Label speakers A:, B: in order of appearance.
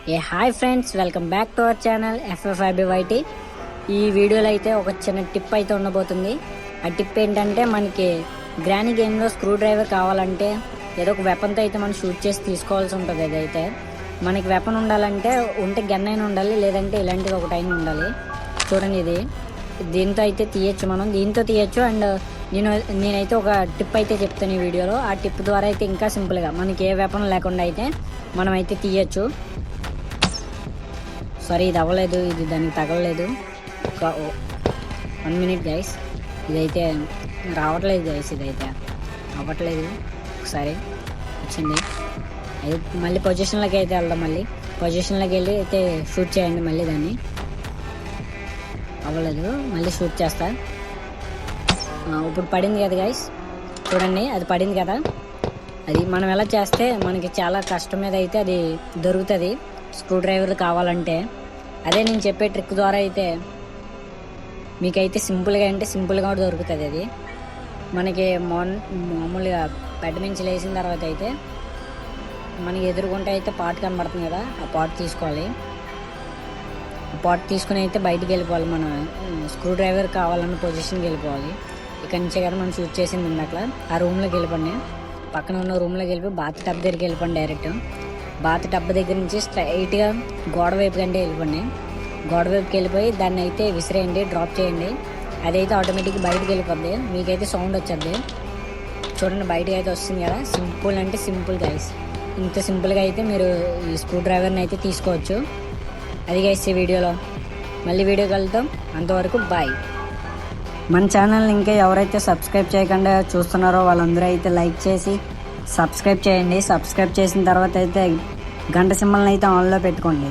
A: Hi friends, welcome back to our channel FFIBYT. ఈ వీడియోలో అయితే ఒక చిన్న టిప్ అయితే ఉండబోతుంది. ఆ టిప్ ఏంటంటే, మనకి గ్రానీ గేమ్లో స్క్రూ డ్రైవర్ కావాలంటే ఏదో ఒక వెపన్తో అయితే మనం షూట్ చేసి తీసుకోవాల్సి ఉంటుంది. అదైతే మనకి వెపన్ ఉండాలంటే ఉంటే గన్ అయినా ఉండాలి, లేదంటే ఇలాంటిది ఒకటైనా ఉండాలి. చూడండి, ఇది దీంతో అయితే తీయచ్చు, మనం దీంతో తీయచ్చు. అండ్ నేనైతే ఒక టిప్ అయితే చెప్తాను ఈ వీడియోలో. ఆ టిప్ ద్వారా అయితే ఇంకా సింపుల్గా మనకి ఏ వెపన్ లేకుండా అయితే మనం అయితే తీయచ్చు. సారీ, ఇది అవ్వలేదు, ఇది దానికి తగలలేదు. ఒక 1 minute గైస్, ఇదైతే రావట్లేదు గైస్, ఇదైతే అవ్వట్లేదు. ఒకసారి వచ్చింది, అది మళ్ళీ పొజిషన్లోకి అయితే వెళ్దాం. మళ్ళీ పొజిషన్లోకి వెళ్ళి అయితే షూట్ చేయండి. మళ్ళీ దాన్ని అవ్వలేదు, మళ్ళీ షూట్ చేస్తా. ఇప్పుడు పడింది కదా గైస్, చూడండి, అది పడింది కదా. అది మనం ఎలా చేస్తే మనకి చాలా కష్టం మీద అయితే అది దొరుకుతుంది స్క్రూ డ్రైవర్ కావాలంటే. అదే నేను చెప్పే ట్రిక్ ద్వారా అయితే మీకైతే సింపుల్గా కూడా దొరుకుతుంది. అది మనకి మామూలుగా బెడ్ నుంచి లేచిన తర్వాత అయితే మనకి ఎదురుకుంటే అయితే పాట్ కనబడుతుంది కదా, ఆ పాట్ తీసుకోవాలి. ఆ పాట్ తీసుకుని అయితే బయటికి వెళ్ళిపోవాలి. మన స్క్రూ డ్రైవర్ కావాలన్న పొజిషన్కి వెళ్ళిపోవాలి. ఇక్కడి నుంచే కదా మనం షూట్ చేసింది ఇందాక. ఆ రూమ్లోకి వెళ్ళిపోండి, పక్కన ఉన్న రూమ్లోకి వెళ్ళిపోయి బాత్ టబ్ దగ్గరికి వెళ్ళిపోండి. డైరెక్ట్ బాత్ టబ్ దగ్గర నుంచి స్ట్రైట్గా గోడ వైపు కంటే వెళ్ళిపోండి. గోడ వైపుకి వెళ్ళిపోయి దాన్ని అయితే విసిరేయండి, డ్రాప్ చేయండి. అదైతే ఆటోమేటిక్గా బయటకు వెళ్ళిపోద్ది, మీకైతే సౌండ్ వచ్చేది. చూడండి, బయటకు అయితే వస్తుంది కదా. సింపుల్ అంటే సింపుల్ గైస్, ఇంత సింపుల్గా అయితే మీరు ఈ స్క్రూ డ్రైవర్ని అయితే తీసుకోవచ్చు. అది గైస్ ఈ వీడియోలో. మళ్ళీ వీడియోకి వెళ్తాం, అంతవరకు బాయ్. మన ఛానల్ని ఇంకా ఎవరైతే సబ్స్క్రైబ్ చేయకుండా చూస్తున్నారో వాళ్ళందరూ అయితే లైక్ చేసి సబ్స్క్రైబ్ చేయండి. సబ్స్క్రైబ్ చేసిన తర్వాత అయితే గంట సింబల్ని అయితే ఆన్లో పెట్టుకోండి.